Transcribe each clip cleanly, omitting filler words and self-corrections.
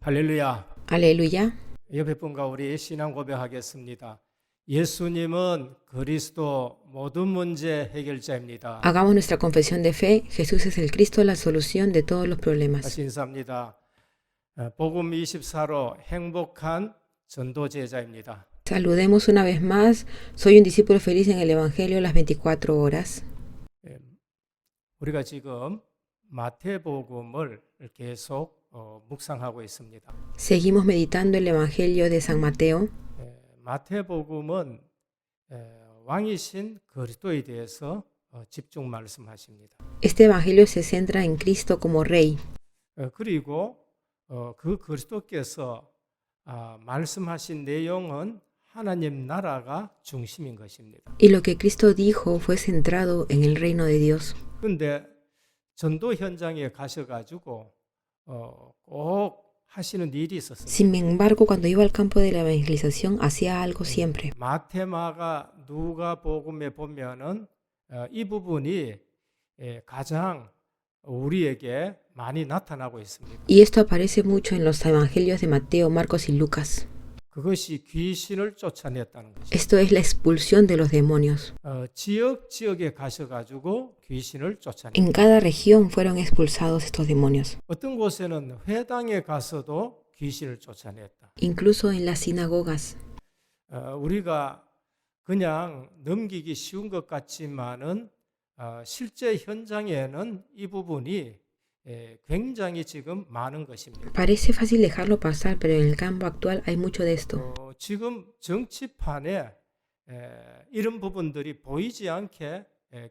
할렐루야. Aleluya. 옆에 분과 우리 신앙 고백하겠습니다. 예수님은 그리스도 모든 문제 해결자입니다. Hagamos nuestra confesión de fe. Jesús es el Cristo, la solución de todos los problemas. 다시 인사합니다. 복음 24로 행복한 전도 제자입니다. Saludemos una vez más. Soy un discípulo feliz en el Evangelio las 24 horas. 우리가 지금 마태복음을 계속 묵상하고 있습니다. Seguimos meditando el Evangelio de San Mateo. 마태복음은 왕이신 그리스도에 대해서 집중 말씀하십니다. Este Evangelio se centra en Cristo como Rey. 그리고 그 그리스도께서 말씀하신 내용은 하나님 나라가 중심인 것입니다. Y lo que Cristo dijo fue centrado en el reino de Dios. 그런데 전도 현장에 가셔가지고 꼭 하시는 일이 있었습니다. Sin embargo, cuando iba al campo de la evangelización, hacía algo siempre. 마태마가 누가복음에 보면은 이 부분이 가장 우리에게 많이 나타나고 있습니다. Y esto aparece mucho en los evangelios de Mateo, Marcos y Lucas. 그것이 귀신을 쫓아냈다는 것입니다. Esto es la expulsión de los demonios. 지역에 가셔가지고 귀신을 쫓아냈다. En cada región fueron expulsados estos demonios. 어떤 곳에는 회당에 가서도 귀신을 쫓아냈다. Incluso en las sinagogas. 우리가 그냥 넘기기 쉬운 것 같지만은 실제 현장에는 이 부분이 굉장히 지금 많은 것입니다. Parece fácil dejarlo pasar, pero en el campo actual hay mucho de esto. 지금 정치판에 이런 부분들이 보이지 않게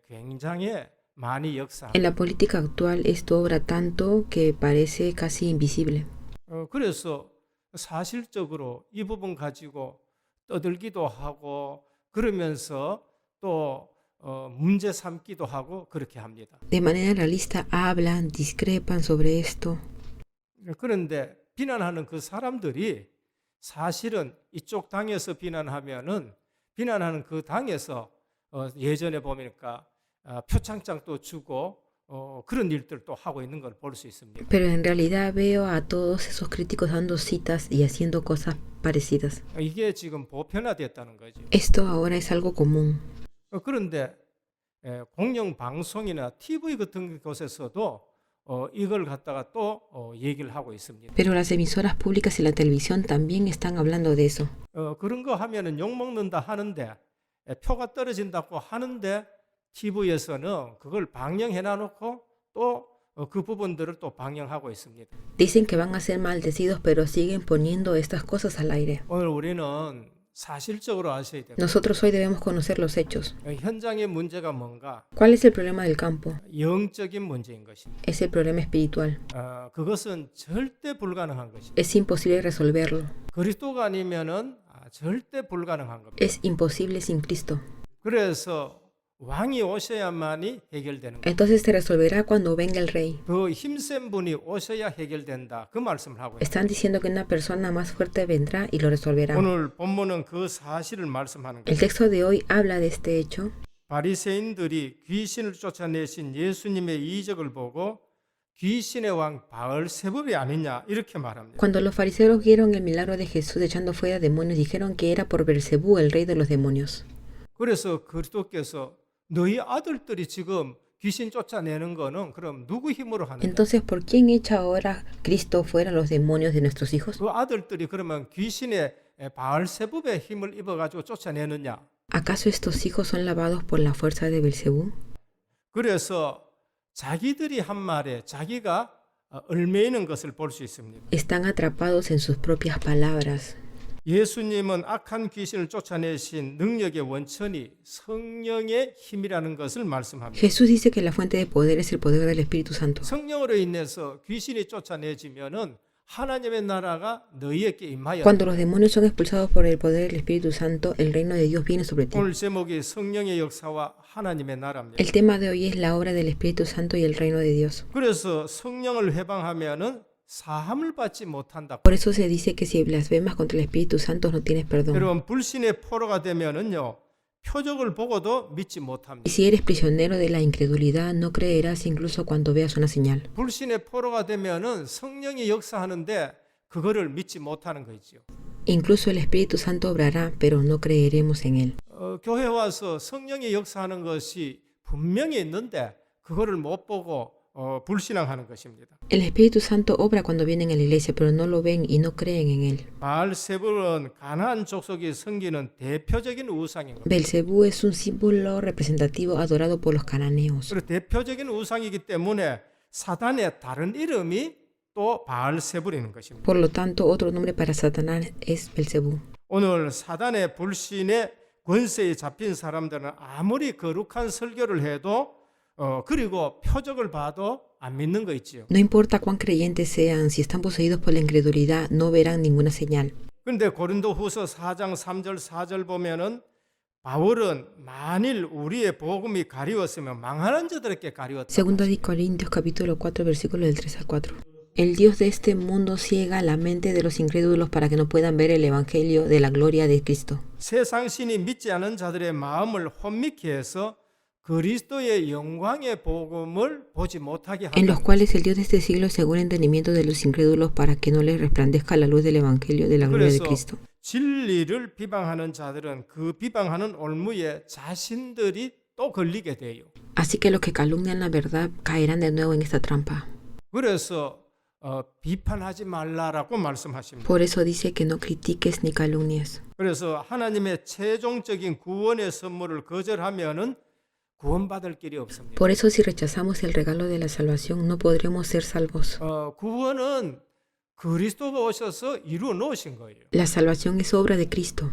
굉장히 많이 역사합니다. En la política actual esto obra tanto que parece casi invisible. 그래서 사실적으로 이 부분 가지고 떠들기도 하고 그러면서 또 문제 삼기도 하고 그렇게 합니다. De manera realista hablan, discrepan sobre esto. 그런데 비난하는 그 사람들이 사실은 이쪽 당에서 비난하면은 비난하는 그 당에서 예전에 보니까 표창장도 주고 그런 일들도 하고 있는 걸 볼 수 있습니다. Pero en realidad veo a todos esos críticos dando citas y haciendo cosas parecidas. 이게 지금 보편화됐다는 거죠. Esto ahora es algo común. 그런데 공영 방송이나 TV 같은 곳에서도 이걸 갖다가 또 얘기를 하고 있습니다. Pero las emisoras públicas y la televisión también están hablando de eso. 그런 거 하면은 욕 먹는다 하는데 표가 떨어진다고 하는데 TV에서는 그걸 방영해 놔놓고 또 그 부분들을 또 방영하고 있습니다. Dicen que van a ser maldecidos, pero siguen poniendo estas cosas al aire. 오늘 우리는 사실적으로 아셔야 돼요. Nosotros hoy debemos conocer los hechos. 현장의 문제가 뭔가 ¿Cuál es el problema del campo? 영적인 문제인 것입니다. Es el problema espiritual. 그것은 절대 불가능한 것입니다. Es imposible resolverlo. 그리스도가 아니면은 절대 불가능한 겁니다. Es imposible sin Cristo. 그래서 왕이 오셔야만이 해결되는 거예요. Entonces se resolverá cuando venga el rey. 그 힘센 분이 오셔야 해결된다. 그 말씀을 하고 있어요. Están diciendo que una persona más fuerte vendrá y lo resolverá. 오늘 본문은 그 사실을 말씀하는 El 거예요. texto de hoy habla de este hecho. 바리새인들이 귀신을 쫓아내신 예수님의 이적을 보고 귀신의 왕 바알세불이 아니냐 이렇게 말합니다. Cuando los fariseos vieron el milagro de Jesús echando fuera demonios, dijeron que era por Belcebú, el rey de los demonios. 그래서 그리스도께서 너희 아들들이 지금 귀신 쫓아내는 거는 그럼 누구 힘으로 하느냐? Entonces, ¿por quién echa ahora Cristo fuera los demonios de nuestros hijos? 그 아들들이 그러면 귀신의 바알세불의 힘을 입어가지고 쫓아내느냐? ¿Acaso estos hijos son lavados por la fuerza de Belcebú? 그래서 자기들이 한 말에 자기가 얽매이는 것을 볼 수 있습니다. Están atrapados en sus propias palabras. 예수님은 악한 귀신을 쫓아내신 능력의 원천이 성령의 힘이라는 것을 말씀합니다. Jesús dice que la fuente de poder es el poder del Espíritu Santo. 성령으로 인해서 귀신이 쫓아내지면은 하나님의 나라가 너희에게 임하여. Cuando los demonios son expulsados por el poder del Espíritu Santo, el reino de Dios viene sobre ti. 오늘 제목이 성령의 역사와 하나님의 나라입니다. El tema de hoy es la obra del Espíritu Santo y el reino de Dios. 그래서 성령을 해방하면은 사함을 받지 못한다. Por eso se dice que si blasfemas contra el Espíritu Santo no tienes perdón. 여러분 불신의 포로가 되면은요 표적을 보고도 믿지 못합니다. Y si eres prisionero de la incredulidad, no creerás incluso cuando veas una señal. 불신의 포로가 되면은 성령이 역사하는데 그거를 믿지 못하는 거지요. Incluso el Espíritu Santo obrará, pero no creeremos en él. 교회 와서 성령이 역사하는 것이 분명히 있는데 그거를 못 보고 불신앙하는 것입니다. El Espíritu Santo obra cuando vienen a la iglesia, pero no lo ven y no creen en él. 바알세불은 가나안 족속이 섬기는 대표적인 우상인 겁니다. Belcebú es un símbolo representativo adorado por los cananeos. 그리고 대표적인 우상이기 때문에 사단의 다른 이름이 또 바알세불인 것입니다. Por lo tanto, otro nombre para Satanás es Belcebú. 오늘 사단의 불신에 권세에 잡힌 사람들은 아무리 거룩한 설교를 해도 그리고 표적을 봐도 안 믿는 거 있지요. No importa cuán creyentes sean, si están poseídos por la incredulidad, no verán ninguna señal. 그런데 고린도후서 4장 3절 4절 보면은 바울은 만일 우리의 복음이 가리웠으면 망하는 자들에게 가리웠다. Segunda de Corintios capítulo 4 versículos del 3 al 4. El Dios de este mundo ciega la mente de los incrédulos para que no puedan ver el evangelio de la gloria de Cristo. 세상 신이 믿지 않은 자들의 마음을 혼미케 해서 그리스도의 영광의 복음을 보지 못하게 En los 한다. cuales el Dios de este siglo cegó el entendimiento de los incrédulos para que no les resplandezca la luz del evangelio de la gloria de 그래서 Cristo. 진리를 비방하는 자들은 그 비방하는 올무에 자신들이 또 걸리게 돼요. Así que los que calumnian la verdad caerán de nuevo en esta trampa. 그래서 비판하지 말라라고 말씀하십니다. Por eso dice que no critiques ni calumnies. 그래서 하나님의 최종적인 구원의 선물을 거절하면은 구원받을 길이 없습니다. Por eso si rechazamos el regalo de la salvación no podremos ser salvos. 구원은 그리스도가 오셔서 이루어 놓으신 거예요. La salvación es obra de Cristo.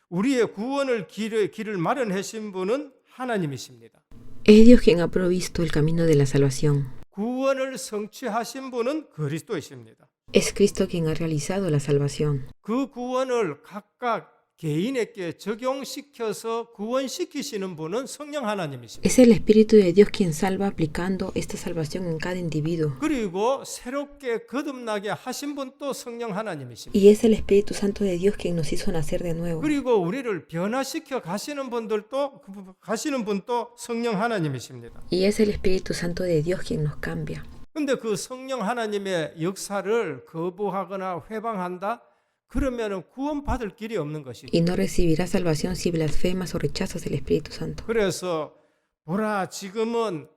우리의 구원을 길을 마련하신 분은 하나님이십니다. Es Dios quien ha provisto el camino de la salvación. 구원을 성취하신 분은 그리스도이십니다. Es Cristo quien ha realizado la salvación. 그 구원을 각각 개인에게 적용시켜서 구원시키시는 분은 성령 하나님이십니다. Es el Espíritu de Dios quien salva aplicando esta salvación en cada individuo. 그리고 새롭게 거듭나게 하신 분도 성령 하나님이십니다. Y es el Espíritu Santo de Dios quien nos hizo nacer de nuevo. 그리고 우리를 변화시켜 가시는 분도 성령 하나님이십니다. Y es el Espíritu Santo de Dios quien nos cambia. 근데 그 성령 하나님의 역사를 거부하거나 회방한다? 그러면은 구원받을 길이 없는 것이죠. Y no recibirás salvación si blasfemas o rechazas el Espíritu Santo. 그래서 보라 지금은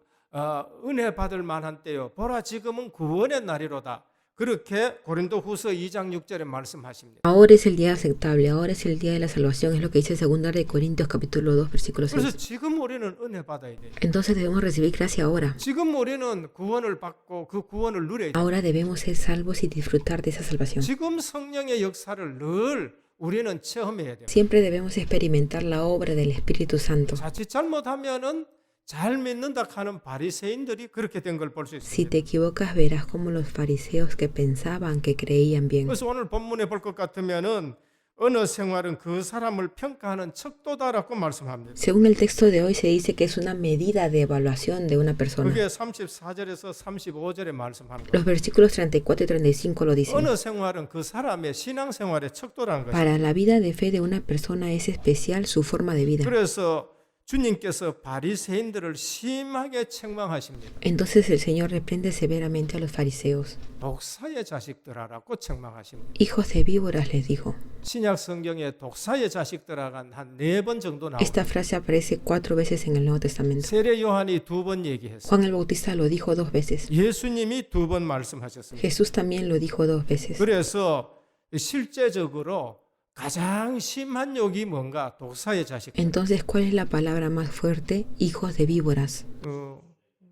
은혜 받을 만한 때요. 보라 지금은 구원의 날이로다. 그렇게 고린도후서 2장 6절에 말씀하십니다. Ahora es el día aceptable, ahora es el día de la salvación, es lo que dice 2 de Corintios capítulo 2 versículo 그래서 6. 지금 우리는 은혜 받아야 돼요. Entonces debemos recibir gracia ahora. 지금 우리는 구원을 받고 그 구원을 누려야 돼요. Ahora debemos ser salvos y disfrutar de esa salvación. 지금 성령의 역사를 늘 우리는 체험해야 돼요. Siempre debemos experimentar la obra del Espíritu Santo. 자칫 잘못하면은 잘 믿는다 하는 바리새인들이 그렇게 된 걸 볼 수 Si 있습니다. te equivocas, verás como los fariseos que pensaban que creían bien. 그래서 오늘 본문에 볼 것 같으면은 언어 생활은 그 사람을 평가하는 척도다라고 말씀합니다. Según el texto de hoy se dice que es una medida de evaluación de una persona. 그게 34절에서 35절에 말씀하는 거예요. Los versículos 34 y 35 lo dicen. 언어 생활은 그 사람의 신앙 생활의 척도라는 것이죠. Para la vida de fe de una persona es especial su forma de vida. 그래서 주님께서 바리새인들을 심하게 책망하십니다. Entonces el Señor reprende severamente a los fariseos. 독사의 자식들아라고 책망하십니다. Hijos de víboras les dijo. 신약 성경에 독사의 자식들아가 한 4번 정도 나옵니다. Esta frase aparece 4 veces en el Nuevo Testamento. 세례 요한이 2번 얘기했어요. Juan el Bautista lo dijo 2 veces. 예수님이 2번 말씀하셨습니다. Jesús también lo dijo 2 veces. 그래서 실제적으로 가장 심한 욕이 뭔가 독사의 자식. Entonces, ¿cuál es la palabra más fuerte? Hijos de víboras.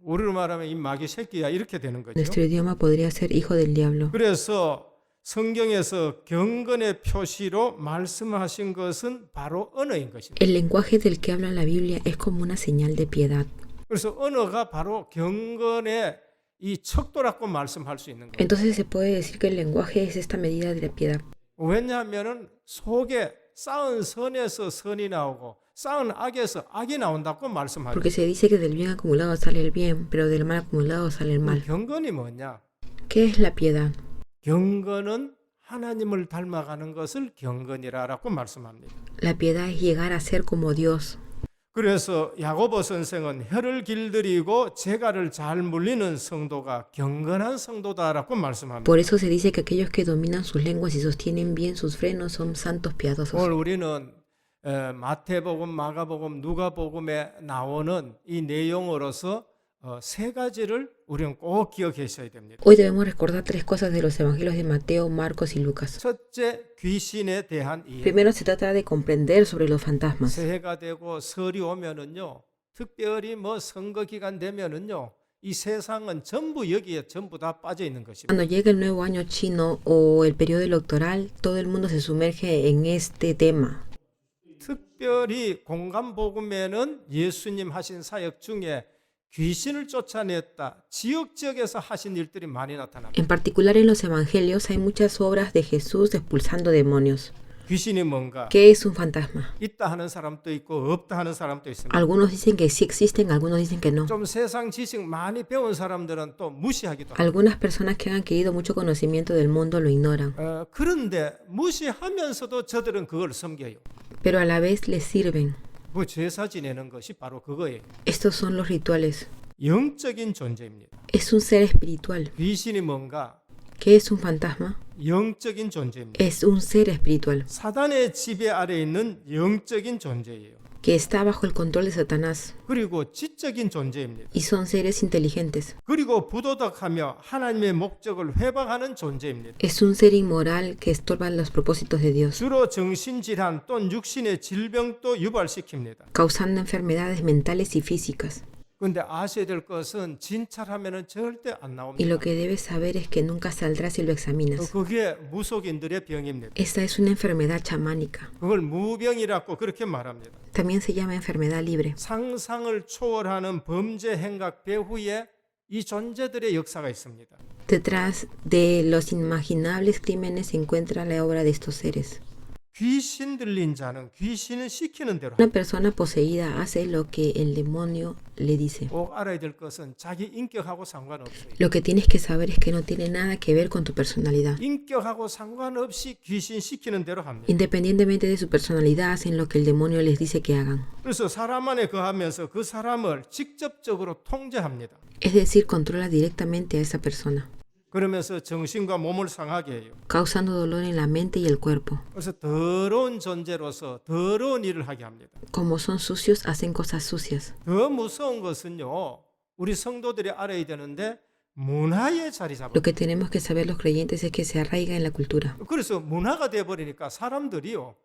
우리로 말하면 이 마귀 새끼야 이렇게 되는 거죠. Nuestro idioma podría ser hijo del diablo. 그래서 성경에서 경건의 표시로 말씀하신 것은 바로 언어인 것입니다. El lenguaje del que habla la Biblia es como una señal de piedad. 그래서 언어가 바로 경건의 이 척도라고 말씀할 수 있는 거예요. Entonces se puede decir que el lenguaje es esta medida de la piedad. 왜냐하면은 속에 쌓은 선에서 선이 나오고 쌓은 악에서 악이 나온다고 말씀하죠. Porque se dice que del bien acumulado sale el bien, pero del mal acumulado sale el mal. 경건이 뭐냐? ¿Qué es la piedad? 경건은 하나님을 닮아가는 것을 경건이라고 말씀합니다. La piedad es llegar a ser como Dios. 그래서 야고보 선생은 혀를 길들이고 재갈을 잘 물리는 성도가 경건한 성도다라고 말씀합니다. Por eso se dice que aquellos que dominan sus lenguas y sostienen bien sus frenos son santos piadosos. 오늘 우리는 마태복음, 마가복음, 누가복음에 나오는 이 내용으로서 세 가지를 우리는 꼭 기억하셔야 됩니다. Hoy debemos recordar tres cosas de los evangelios de Mateo, Marcos y Lucas. 첫째, 귀신에 대한 이해. Primero se trata de comprender sobre los fantasmas. 새해가 되고 설이 오면은요, 특별히 뭐 선거 기간 되면은요, 이 세상은 전부 여기에 전부 다 빠져 있는 것입니다. Cuando llega el nuevo año chino o el periodo electoral, todo el mundo se sumerge en este tema. 특별히 공간복음에는 예수님 하신 사역 중에 귀신을 쫓아냈다. 지역에서 하신 일들이 많이 나타납니다. En particular en los evangelios hay muchas obras de Jesús expulsando demonios. 귀신이 뭔가 ¿Qué es un fantasma? 있다 하는 사람도 있고 없다 하는 사람도 있습니다. Algunos dicen que sí existen, algunos dicen que no. 좀 세상 지식 많이 배운 사람들은 또 무시하기도 합니다. Algunas personas que han adquirido mucho conocimiento del mundo lo ignoran, 그런데 무시하면서도 저들은 그걸 섬겨요. pero a la vez les sirven. 그 제사 지내는 것이 바로 그거예요. Estos son los rituales. 영적인 존재입니다. Es un ser espiritual. 귀신이 뭔가 ¿Qué es un fantasma? 영적인 존재입니다. Es un ser espiritual 사단의 지배 아래 있는 영적인 존재예요. que está bajo el control de Satanás 그리고 지적인 존재입니다. y son seres inteligentes. 그리고 부도덕하며 하나님의 목적을 회방하는 존재입니다. Es un ser inmoral que estorba los propósitos de Dios, 주로 정신질환 또는 육신의 질병도 유발시킵니다. causando enfermedades mentales y físicas. 그런데 아셔야 될 것은 진찰하면 절대 안 Y 나옵니다. lo que debes saber es que nunca saldrá si lo examinas. 그게 무속인들의 병입니다. Esta es una enfermedad chamánica. 그걸 무병이라고 그렇게 말합니다. También se llama enfermedad libre. 상상을 초월하는 범죄 행각 배후에 이 존재들의 역사가 있습니다. Detrás de los inimaginables crímenes se encuentra la obra de estos seres. 귀신 들린 자는 귀신을 시키는 대로 Una persona poseída hace lo que el demonio le dice. 꼭 알아야 될 것은 자기 인격하고 상관없어요. Lo que tienes que saber es que no tiene nada que ver con tu personalidad. 인격하고 상관없이 귀신 시키는 대로 합니다. Independientemente de su personalidad, hacen lo que el demonio les dice que hagan. 그래서 사람 안에 거하면서 그 사람을 직접적으로 통제합니다. Es decir, controla directamente a esa persona, 그러면서 정신과 몸을 상하게 해요. causando dolor en la mente y el cuerpo. 그래서 더러운 존재로서 더러운 일을 하게 합니다. Como son sucios, hacen cosas sucias. 더 무서운 것은요, 우리 성도들이 알아야 되는데 문화에 자리 잡아요. Lo que tenemos que saber los creyentes es que se arraiga en la cultura. 그래서 문화가 돼버리니까 사람들이요,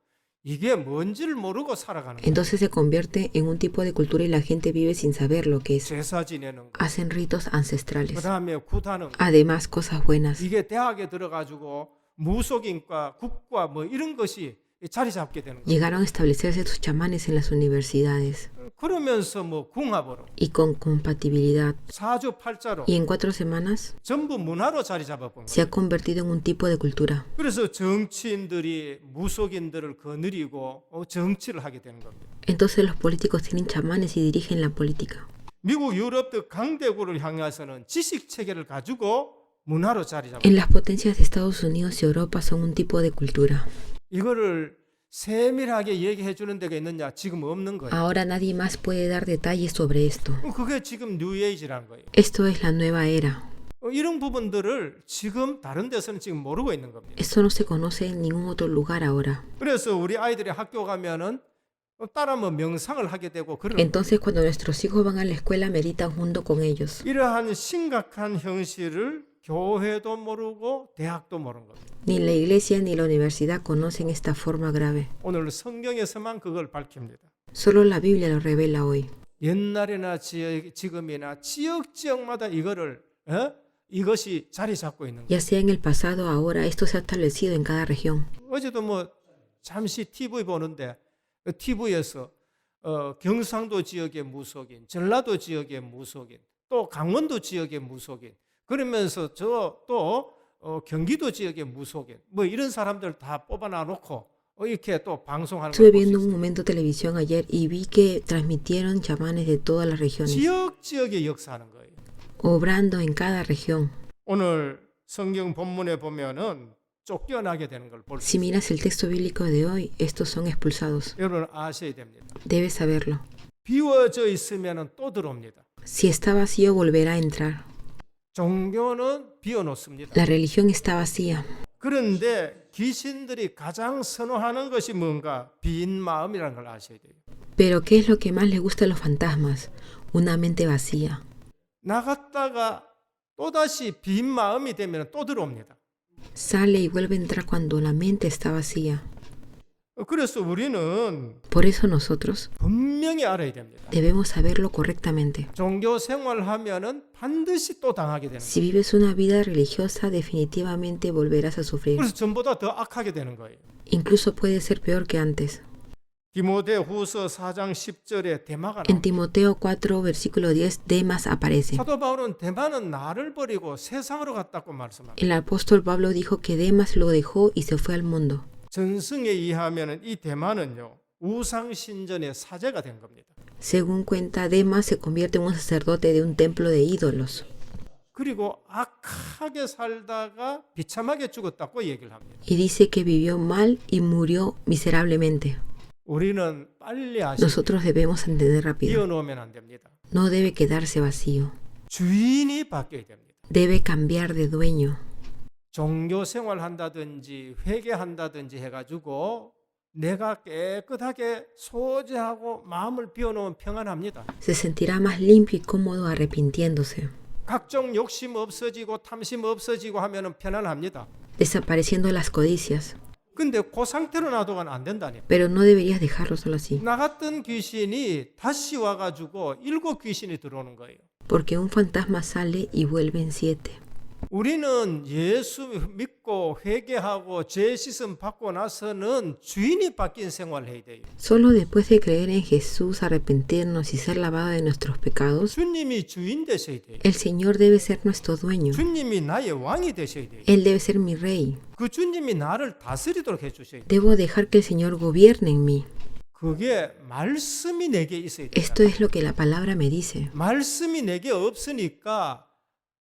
이게 뭔지를 모르고 살아가는 거예요. Entonces se convierte en un tipo de cultura y la gente vive sin saber lo que es. 제사 지내는 거, Hacen ritos 그 ancestrales. 다음에 굿하는 거. Además, cosas buenas. 이게 대학에 들어가지고 무속인과 국과 뭐 이런 것이 자리 잡게 되는 거예요. Llegaron a establecerse sus chamanes en las universidades 그러면서 뭐 궁합으로 y con compatibilidad. 사주팔자로 Y en 4 semanas 전부 문화로 자리 잡아본 se 거예요. ha convertido en un tipo de cultura. 그래서 정치인들이 무속인들을 거느리고 정치를 하게 되는 겁니다. Entonces los políticos tienen chamanes y dirigen la política. 미국 유럽 등 강대국을 향해서는 지식 체계를 가지고 문화로 자리 잡아요. En las potencias de Estados Unidos y Europa son un tipo de cultura. 이거를 세밀하게 얘기해 주는 데가 있느냐? 지금 없는 거예요. Ahora nadie más puede dar detalles sobre esto. 그게 지금 뉴에이지라는 거예요. Esto es la nueva era. 이런 부분들을 지금 다른 데서는 지금 모르고 있는 겁니다. Esto no se conoce en ningún otro lugar ahora. 그래서 우리 아이들이 학교 가면은 따라 뭐 명상을 하게 되고 그런 Entonces cuando nuestros hijos van a la escuela meditan junto con ellos. 이러한 심각한 현실을 교회도 모르고 대학도 모르는 겁니다. Ni la iglesia ni la universidad conocen esta forma grave. 오늘 성경에서만 그걸 밝힙니다. Solo la Biblia lo revela hoy. 옛날이나 지금이나 지역마다 이것이 자리 잡고 있는 거예요. Ya sea en el pasado o ahora, esto se ha establecido en cada región. 어제도 뭐 잠시 TV 보는데 TV에서 경상도 지역의 무속인, 전라도 지역의 무속인, 또 강원도 지역의 무속인, 그러면서 또 경기도 지역의 무속인, 뭐 이런 사람들 다 뽑아놔 놓고 이렇게 또 방송하는 걸 Estuve 볼 수 viendo un 있어요. momento de televisión ayer y vi que transmitieron chamanes de todas las regiones, 지역에 역사하는 거예요. obrando en cada región. 오늘 성경 본문에 보면은 쫓겨나게 되는 걸 볼 수 Si 있어요. miras el texto bíblico de hoy, estos son expulsados. 여러분 아셔야 됩니다. Debes saberlo. 비워져 있으면 또 들어옵니다. Si está vacío, volverá a entrar. 종교는 비워놓습니다. La religión está vacía. 그런데 귀신들이 가장 선호하는 것이 뭔가? 빈 마음이라는 걸 아셔야 돼요. Pero ¿qué es lo que más les gusta a los fantasmas? Una mente vacía. 나갔다가 또다시 빈 마음이 되면 또 들어옵니다. Sale y vuelve a entrar cuando la mente está vacía. 그래서 우리는 Por eso nosotros 분명히 알아야 됩니다. debemos saberlo correctamente. 종교 생활하면은 반드시 또 당하게 되는 Si 거예요. vives una vida religiosa, definitivamente volverás a sufrir. 그래서 전보다 더 악하게 되는 거예요. Incluso puede ser peor que antes. 디모데후서 4장 10절에 데마가 En 나옵니다. Timoteo 4, versículo 10, Demas aparece. 사도 바울은 데마는 나를 버리고 세상으로 갔다고 말씀합니다. El apóstol Pablo dijo que Demas lo dejó y se fue al mundo. 전승에 의하면 이 데마는요 우상 신전의 사제가 된 겁니다. Según cuenta, Demas se convierte en un sacerdote de un templo de ídolos 그리고 악하게 살다가 비참하게 죽었다고 얘기를 합니다. y dice que vivió mal y murió miserablemente. 우리는 빨리 아시고 Nosotros debemos entender rápido. 비워놓으면 안 됩니다. No debe quedarse vacío. 주인이 바뀌어야 됩니다. Debe cambiar de dueño. 종교 생활한다든지 회개한다든지 해가지고 내가 깨끗하게 소재하고 마음을 비워놓으면 평안합니다. Se sentirá más limpio y cómodo arrepintiéndose, 각종 욕심 없어지고 탐심 없어지고 하면은 편안합니다. desapareciendo las codicias. 근데 그 상태로 놔두면 안 된다니. Pero no deberías dejarlo solo así, 나갔던 귀신이 다시 와가지고 7 귀신이 들어오는 거예요. porque un fantasma sale y vuelven 7. 우리는 예수 믿고 회개하고 죄 씻음 받고 나서는 주인이 바뀐 생활을 해야 돼요. Solo después de creer en Jesús, arrepentirnos y ser lavado de nuestros pecados, 주님이 주인 되셔야 돼요. el Señor debe ser nuestro dueño. 주님이 나의 왕이 되셔야 돼요. Él debe ser mi rey. 그 주님이 나를 다스리도록 해주셔야 돼요. Debo dejar que el Señor gobierne en mí. 그게 말씀이 내게 있어야 돼요. Esto es lo que la palabra me dice. 말씀이 내게 없으니까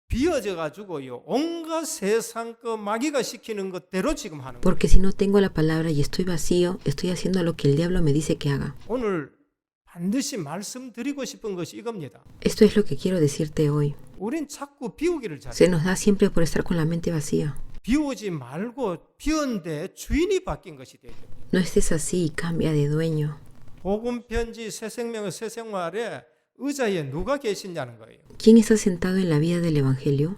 비어져 가지고요 온갖 세상 그 마귀가 시키는 것대로 지금 하는 거예요. Porque si no tengo la palabra y estoy vacío, estoy haciendo lo que el diablo me dice que haga. 오늘 반드시 말씀드리고 싶은 것이 이겁니다. Esto es lo que quiero decirte hoy. 우린 자꾸 비우기를 잘해요. Se nos da siempre por estar con la mente vacía. 비우지 말고 비웠는데 주인이 바뀐 것이 돼야 돼요. No estés así y cambia de dueño. 복음 편지 새 생명의 새 생활에 의자에 누가 계시냐는 거예요. ¿Quién está sentado en la vida del Evangelio?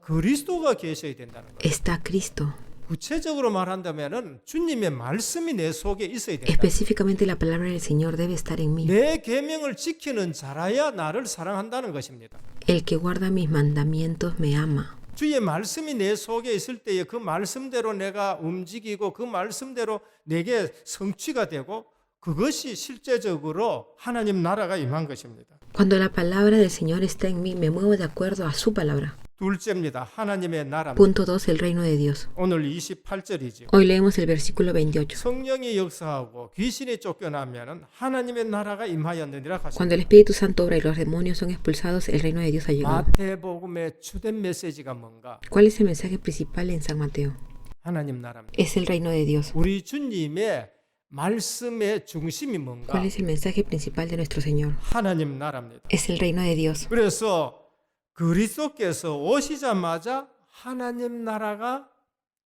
그리스도가 계셔야 된다는 거예요. Está Cristo. 구체적으로 말한다면은 주님의 말씀이 내 속에 있어야 된다. Específicamente la palabra del Señor debe estar en mí. 내 계명을 지키는 자라야 나를 사랑한다는 것입니다. El que guarda mis mandamientos me ama. 주의 말씀이 내 속에 있을 때에 그 말씀대로 내가 움직이고 그 말씀대로 내게 성취가 되고 그것이 실제적으로 하나님 나라가 임한 것입니다. Cuando la palabra del Señor está en mí, me muevo de acuerdo a su palabra. 둘째입니다. 하나님의 나라입니다. Punto 2, el reino de Dios. 오늘 28절이죠. Hoy leemos el versículo 28. 성령이 역사하고 귀신이 쫓겨나면은 하나님의 나라가 임하였느니라 하셨습니다. Cuando el Espíritu Santo obra y los demonios son expulsados, el reino de Dios ha llegado. 마태복음의 주된 메시지가 뭔가? ¿Cuál es el mensaje principal en San Mateo? 하나님 나라입니다. Es el reino de Dios. 우리 주님의 말씀의 중심이 뭔가? ¿Cuál es el mensaje principal de nuestro Señor? 하나님 나라입니다. Es el reino de Dios. 그래서 그리스도께서 오시자마자 하나님 나라가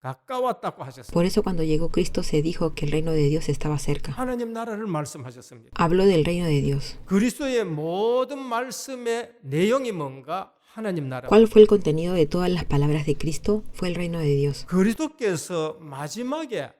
가까웠다고 하셨습니다. Por eso cuando llegó Cristo se dijo que el reino de Dios estaba cerca. 하나님 나라를 말씀하셨습니다. Habló del reino de Dios. 그리스도의 모든 말씀의 내용이 뭔가? 하나님 나라. ¿Cuál fue el contenido de todas las palabras de Cristo? Fue el reino de Dios. 그리스도께서 마지막에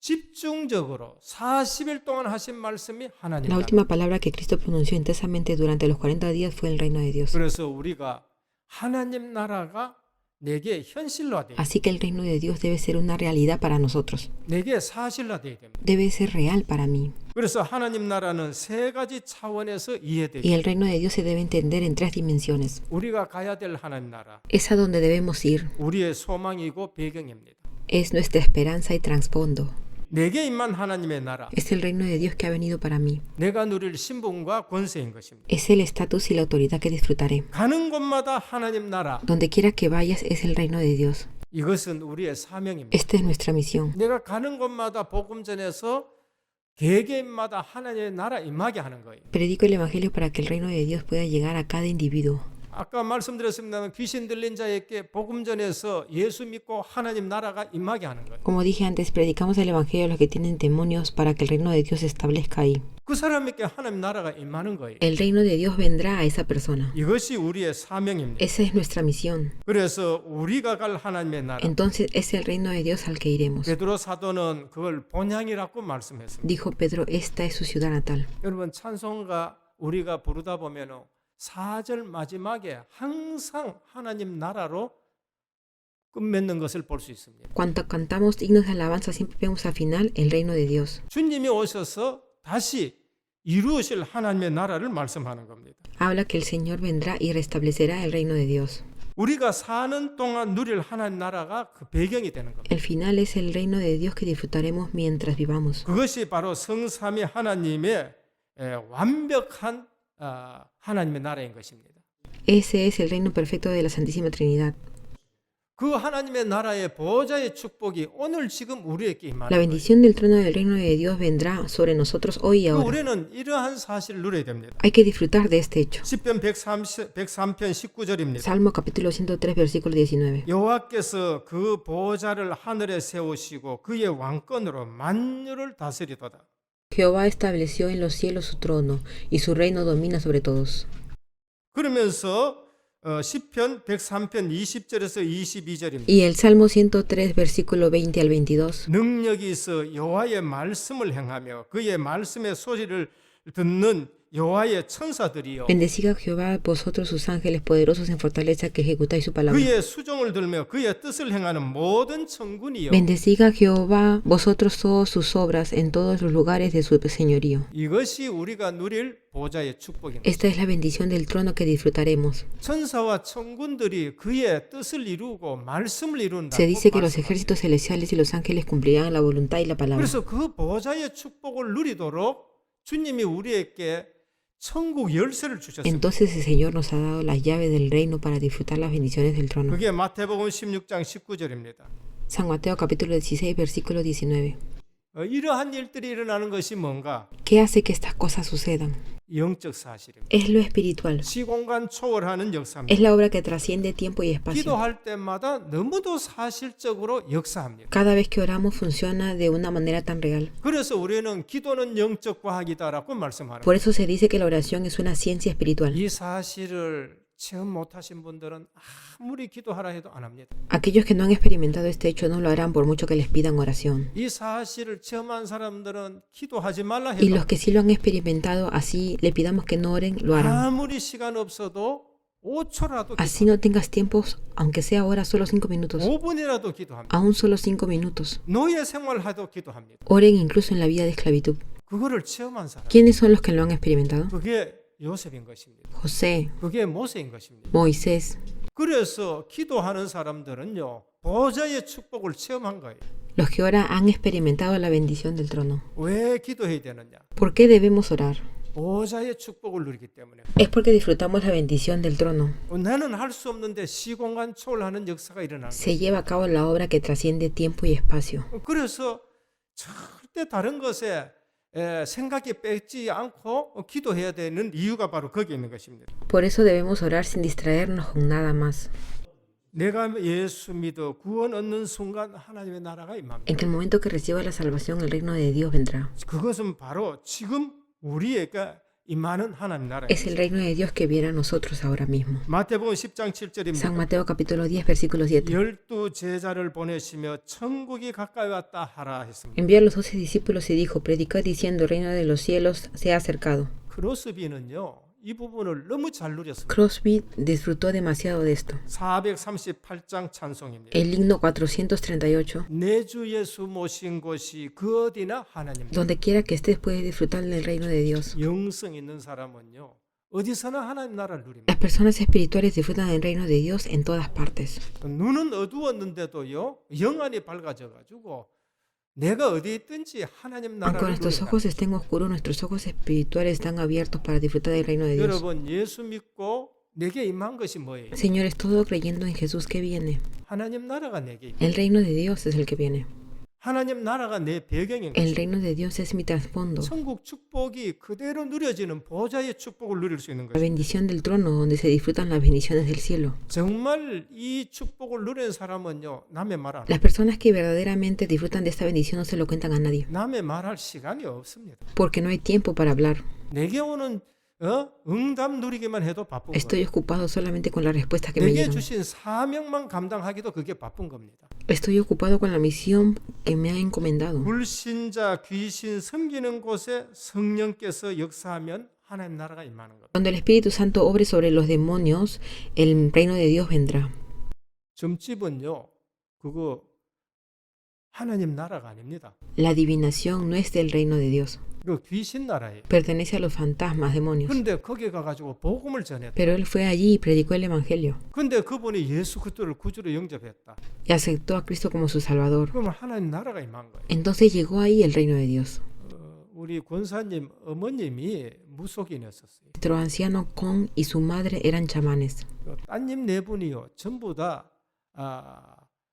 집중적으로 40일 동안 하신 말씀이 하나님 La 나라. última palabra que Cristo pronunció intensamente durante los 40 días fue el reino de Dios. 그래서 우리가 하나님 나라가 내게 현실화돼야 돼. Así que el reino de Dios debe ser una realidad para nosotros. 내게 사실화돼야 됩니다. Debe ser real para mí. 그래서 하나님 나라는 3가지 차원에서 이해돼요. Y el reino de Dios se debe entender en 3 dimensiones. 우리가 가야 될 하나님 나라, Es a donde debemos ir. 우리의 소망이고 배경입니다. Es nuestra esperanza y trasfondo. 내게 임한 하나님의 나라, Es el reino de Dios que ha venido para mí. 내가 누릴 신분과 권세인 것입니다. Es el estatus y la autoridad que disfrutaré. 가는 곳마다 하나님 나라, Donde quiera que vayas es el reino de Dios. 이것은 우리의 사명입니다. Esta es nuestra misión. 내가 가는 곳마다 복음 전해서 개개인마다 하나님의 나라 임하게 하는 거예요. Predico el Evangelio para que el reino de Dios pueda llegar a cada individuo. 아까 말씀드렸습니다만 귀신 들린 자에게 복음 전해서 예수 믿고 하나님 나라가 임하게 하는 거예요. Como dije antes, predicamos el Evangelio a los que tienen demonios para que el reino de Dios se establezca ahí. 그 사람에게 하나님 나라가 임하는 거예요. El reino de Dios vendrá a esa persona. 이것이 우리의 사명입니다. Esa es nuestra misión. 그래서 우리가 갈 하나님의 나라. Entonces es el reino de Dios al que iremos. 베드로 사도는 그걸 본향이라고 말씀했습니다. Dijo Pedro, esta es su ciudad natal. 여러분 찬송가 우리가 부르다 보면은 4절 마지막에 항상 하나님 나라로 끝맺는 것을 볼 수 있습니다. Cuando cantamos himnos de alabanza siempre vemos al final el reino de Dios. 주님이 오셔서 다시 이루실 하나님의 나라를 말씀하는 겁니다. Habla que el Señor vendrá y restablecerá el reino de Dios. 우리가 사는 동안 누릴 하나님 나라가 그 배경이 되는 겁니다. El final es el reino de Dios que disfrutaremos mientras vivamos. 그것이 바로 성삼위 하나님의 완벽한 하나님의 나라인 것입니다. Ese es el reino perfecto de la Santísima Trinidad. 그 하나님의 나라의 보좌의 축복이 오늘 지금 우리에게 임하는 La 거예요. bendición del trono del reino de Dios vendrá sobre nosotros hoy y ahora. 우리는 이러한 사실을 누려야 됩니다. Hay que disfrutar de este hecho. 시편 103편 19절입니다. Salmo capítulo 103, versículo 19. 여호와께서 그 보좌를 하늘에 세우시고 그의 왕권으로 만유를 다스리도다. Jehová estableció en los cielos su trono, y su reino domina sobre todos. 그러면서 시편 103편 20절에서 22절입니다. Y el Salmo 103, versículo 20 al 22. 능력이 있어 여호와의 말씀을 행하며 그의 말씀의 소리를 듣는 여호와의 천사들이요 Bendecid a Jehová vosotros sus ángeles poderosos en fortaleza que ejecutáis su palabra. 그의 수종을 들며 그의 뜻을 행하는 모든 천군이요 Bendecid a Jehová vosotros todas sus obras en todos los lugares de su señorío. 이것이 우리가 누릴 보좌의 축복입니다. Esta es la bendición del trono que disfrutaremos. 천사와 천군들이 그의 뜻을 이루고 말씀을 이룬다. Se dice que los ejércitos celestiales y los ángeles cumplirán la voluntad y la palabra. 그래서 그 보좌의 축복을 누리도록 주님이 우리에게 천국 열쇠를 주셨습니다. Entonces el Señor nos ha dado las llaves del reino para disfrutar las bendiciones del trono. 그게 마태복음 16장 19절입니다. San Mateo capítulo 16, versículo 19. 이러한 일들이 일어나는 것이 뭔가? ¿Qué hace que estas cosas sucedan? 영적 사실입니다. Es lo espiritual. 시공간 초월하는 역사입니다. Es la obra que trasciende tiempo y espacio. 기도할 때마다 너무도 사실적으로 역사합니다. Cada vez que oramos funciona de una manera tan real. 그래서 우리는 기도는 영적 과학이다라고 말씀하는 Por eso se dice que la oración es una ciencia espiritual. 이 사실을 체험 못하신 분들은 아무리 기도하라 해도 안 합니다. Aquellos que no han experimentado este hecho no lo harán por mucho que les pidan oración. 이 사실을 체험한 사람들은 기도하지 말라 Y 해도 los que sí lo han experimentado, así le pidamos que no oren, lo harán. 아무리 시간 없어도 5초라도 Así no tengas tiempos, aunque sea ahora solo 5 minutos. 5분이라도 기도합니다. Aún solo 5 minutos. 노예 생활해도 기도합니다. Oren incluso en la vida de esclavitud. 그거를 체험한 사람. ¿Quiénes son los que lo han experimentado? 그게 요셉인 것입니다. José, 그게 모세인 것입니다. Moisés. 그래서 기도하는 사람들은요. 보좌의 축복을 체험한 거예요. Los que ahora han experimentado la bendición del trono. 왜 기도해야 되느냐? ¿Por qué debemos orar? 보좌의 축복을 누리기 때문에. Es porque disfrutamos la bendición del trono. 나는 할 수 없는데 시공간 초월하는 역사가 일어나는 거예요. Se lleva a cabo la obra que trasciende tiempo y espacio. 그래서 절대 다른 것에 생각이 뺏지 않고 기도해야 되는 이유가 바로 거기에 있는 것입니다. Por eso debemos orar sin distraernos con nada más. 내가 예수 믿어 구원 얻는 순간 하나님의 나라가 임합니다. En que el momento que reciba la salvación, el reino de Dios vendrá. 그것은 바로 지금 우리에게 임하는 하나님 나라입니다. Es el reino de Dios que viene a nosotros ahora mismo. 마태복음 10장 San 7절입니다. Mateo capítulo 10, versículo 7. 12 제자를 보내시며 천국이 가까이 왔다 하라 했습니다. Envió a los 12 discípulos y dijo, predicad diciendo, el reino de los cielos se ha acercado. 크로스비는요. 이 부분을 너무 잘 누렸습니다. Crosby disfrutó demasiado de esto. 438장 찬송입니다. El himno 438. 내 주 예수 모신 곳이 그 어디나 하나님. Donde quiera que estés puedes disfrutar del reino de Dios. 영성 있는 사람은요. 어디서나 하나님 나라를 누립니다. Las personas espirituales disfrutan del reino de Dios en todas partes. 눈은 어두웠는데도요. 영안이 밝아져 가지고 내가 어디 있든지 하나님 Aunque 나라를 nuestros 누린다. ojos estén oscuros, nuestros ojos espirituales están abiertos para disfrutar del reino de Dios. 여러분 예수 믿고 내게 임한 것이 뭐예요? Señores, todo creyendo en Jesús que viene. 하나님 나라가 내게 임한. El reino de Dios es el que viene. 하나님 나라가 내 배경인 El 것입니다. reino de Dios es mi trasfondo. 천국 축복이 그대로 누려지는 보좌의 축복을 누릴 수 있는 La 것입니다. bendición del trono donde se disfrutan las bendiciones del cielo. 정말 이 축복을 누리는 사람은요, 남의 말 안 Las 해요. personas que verdaderamente disfrutan de esta bendición no se lo cuentan a nadie, 남의 말할 시간이 없습니다. porque no hay tiempo para hablar. 내게 오는 응답 누리기만 해도 바쁜 Estoy 거예요. ocupado solamente con las respuestas que me 내게 llegan. 주신 사명만 감당하기도 그게 바쁜 겁니다. Estoy ocupado con la misión que me ha encomendado. 불신자 귀신 섬기는 곳에 성령께서 역사하면 하나님 나라가 임하는 겁니다. Cuando el Espíritu Santo obre sobre los demonios, el reino de Dios vendrá. 점집은요, 그거 하나님 나라가 아닙니다. La adivinación no es del reino de Dios, 그 귀신 나라예요. pertenece a los fantasmas, demonios. 근데 거기 가가지고 복음을 전했다. Pero él fue allí y predicó el Evangelio 근데 그분이 예수 그리스도를 구주로 영접했다. y aceptó a Cristo como su Salvador. 그러면 하나님 나라가 임한 거예요. Entonces llegó ahí el reino de Dios. 우리 권사님 어머님이 무속인이었었어요. Nuestro anciano Con y su madre eran chamanes. 따님 네 분이요, 전부 다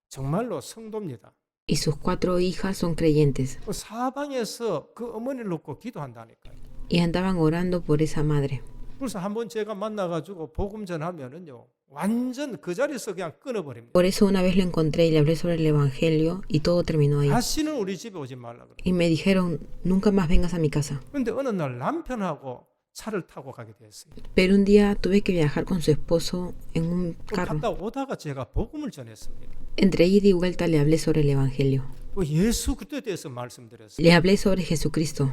정말로 성도입니다. Y sus 4 hijas son creyentes 그 사방에서 그 어머니를 놓고 기도한다니까요. y andaban orando por esa madre. 그래서 한번 제가 만나가지고 복음 전하면은요, 완전 그 자리에서 그냥 끊어버립니다. Por eso una vez lo encontré y le hablé sobre el Evangelio y todo terminó ahí. 다시는 우리 집에 오지 말라 그래. Y me dijeron, nunca más vengas a mi casa. 근데 어느 날 남편하고 차를 타고 가게 됐어요. Pero un día tuve que viajar con su esposo en un carro. 갔다 오다가 제가 복음을 전했습니다. Entre ida y vuelta le hablé sobre el Evangelio. 그 예수 그리스도에 대해서 말씀드렸어요. Le hablé sobre Jesucristo.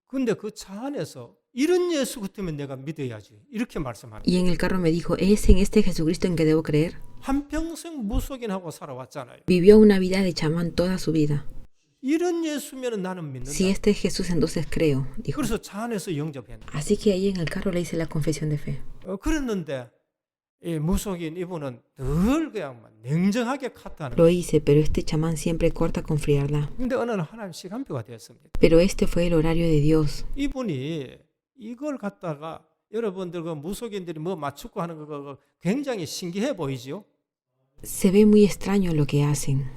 근데 그 차 안에서 이런 예수 같으면 내가 믿어야지 이렇게 말씀하는 Y en el carro me dijo, ¿es en este Jesucristo en que debo creer? 한평생 무속인하고 살아왔잖아요. Vivió una vida de chamán toda su vida. 이런 예수면 나는 믿는다. Si este es Jesús, entonces creo, dijo. 그래서 차 안에서 영접했네. Así que ahí en el carro le hice la confesión de fe. 그랬는데 이 무속인 이분은 늘 그냥 냉정하게 카트하는. Lo hice, pero este chamán siempre corta con frialdad. 근데 어느 날 하나님 시간표가 되었습니다. Pero este fue el horario de Dios. 이분이 이걸 갖다가 여러분들 그 무속인들이 뭐 맞추고 하는 거 굉장히 신기해 보이죠? Se ve muy extraño lo que hacen.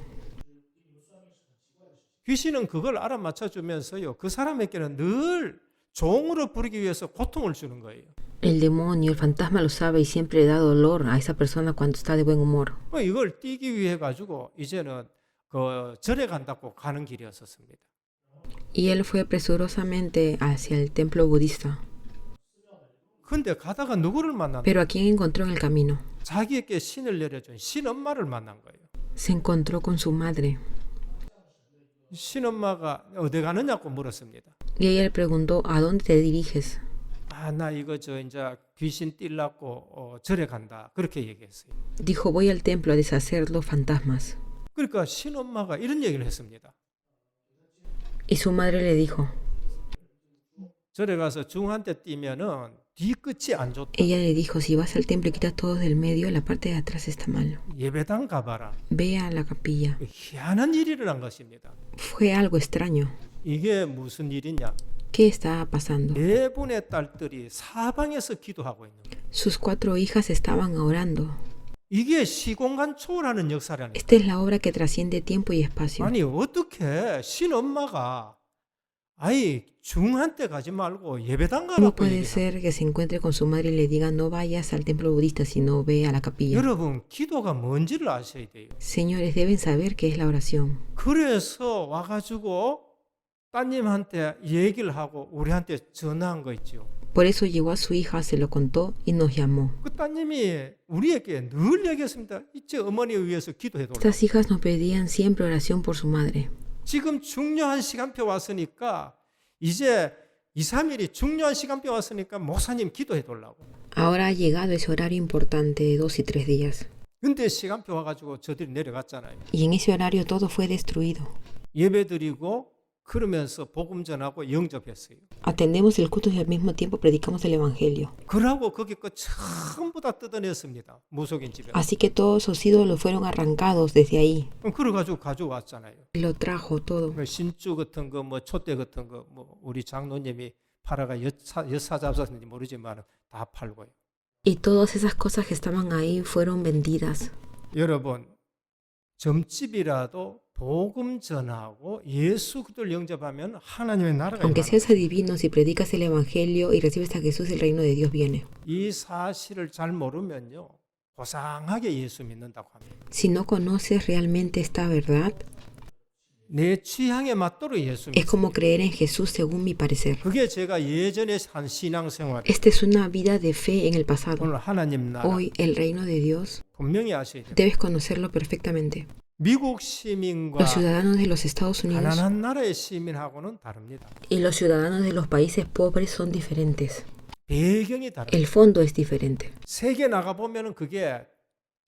귀신은 그걸 알아맞혀 주면서요, 그 사람에게는 늘 종으로 부르기 위해서 고통을 주는 거예요. El demonio, el fantasma lo sabe y siempre le da dolor a esa persona cuando está de buen humor. 이걸 띄기 위해 가지고 이제는 그 절에 간다고 가는 길이었었습니다. Y él fue presurosamente hacia el templo budista. 근데 가다가 누구를 만났나? Pero ¿a quién encontró en el camino? 자기에게 신을 내려준 신엄마를 만난 거예요. Se encontró con su madre. 신엄마가 어디 가느냐고 물었습니다. Y ella le preguntó, ¿a dónde te diriges? 나 이거 이제 귀신 뛸라고 절에 간다. 그렇게 얘기했어요. Dijo, voy al templo a deshacer los fantasmas. 그러니까 신엄마가 이런 얘기를 했습니다. Y su madre le dijo, 절에 가서 중한테 뛰면은 뒤끝이 안 좋다. ella le dijo, si vas al templo y quitas todo del medio, la parte de atrás está mal. 예배당 가봐라. Ve a la capilla. 희한한 일이 일어난 것입니다. Fue algo extraño. 이게 무슨 일이냐? ¿Qué está pasando? 네 분의 딸들이 사방에서 기도하고 있는 거예요. Sus 4 hijas estaban orando. 이게 시공간 초월하는 역사라는 거예요. Esta es la obra que trasciende tiempo y espacio. 아니 어떻게 신엄마가 중한테 가지 말고 예배당 ¿Cómo 가라고 puede 얘기해요. ser que se encuentre con su madre y le diga no vayas al templo budista, sino ve a la capilla? 여러분 기도가 뭔지를 아셔야 돼요. Señores, deben saber qué es la oración. 그래서 와가지고 따님한테 얘기를 하고 우리한테 전화한 거 있죠. Por eso llegó a su hija, se lo contó y nos llamó. 그 따님이 우리에게 늘 얘기했습니다. 이제 어머니에 위해서 기도해달라고. Estas hijas nos pedían siempre oración por su madre. 지금 중요한 시간표 왔으니까 이제 2, 3일이 중요한 시간표 왔으니까 목사님 기도해달라고. Ahora ha llegado ese horario importante de 2 y 3 días. 근데 시간표 와가지고 저들이 내려갔잖아요. Y en ese horario todo fue destruido. 예배드리고 그러면서 복음 전하고 영접했어요. Atendemos el culto y al mismo tiempo predicamos el evangelio. 그러고 거기 거 전부 다 뜯어냈습니다. 무속인 집에. Así que todos sus ídolos fueron arrancados desde ahí. 그래가지고 가져왔잖아요. Lo trajo todo. 신주 같은 거, 뭐 촛대 같은 거, 뭐 우리 장로님이 팔아가 여사 잡았는지 모르지만 다 팔고요. Y todas esas cosas que estaban ahí fueron vendidas. 여러분, 점집이라도 복음 전하고 예수 그리스도를 영접하면 하나님의 나라가 Aunque 임하는 seas adivino, si predicas el Evangelio y recibes a Jesús, el reino de Dios viene. 이 사실을 잘 모르면요, 고상하게 예수 믿는다고 합니다. Si no conoces realmente esta verdad, 내 취향에 맞도록 예수 es 믿습니다. como creer en Jesús según mi parecer. 그게 제가 예전에 한 신앙생활. Esta es una vida de fe en el pasado. 오늘 하나님 나라 Hoy, el reino de Dios, 분명히 아셔야 돼요. debes conocerlo perfectamente. 미국 시민과 Los ciudadanos de los Estados Unidos 가난한 나라의 시민하고는 다릅니다. y los ciudadanos de los países pobres son diferentes. 배경이 다릅니다. El fondo es diferente. 세계 나가 보면은 그게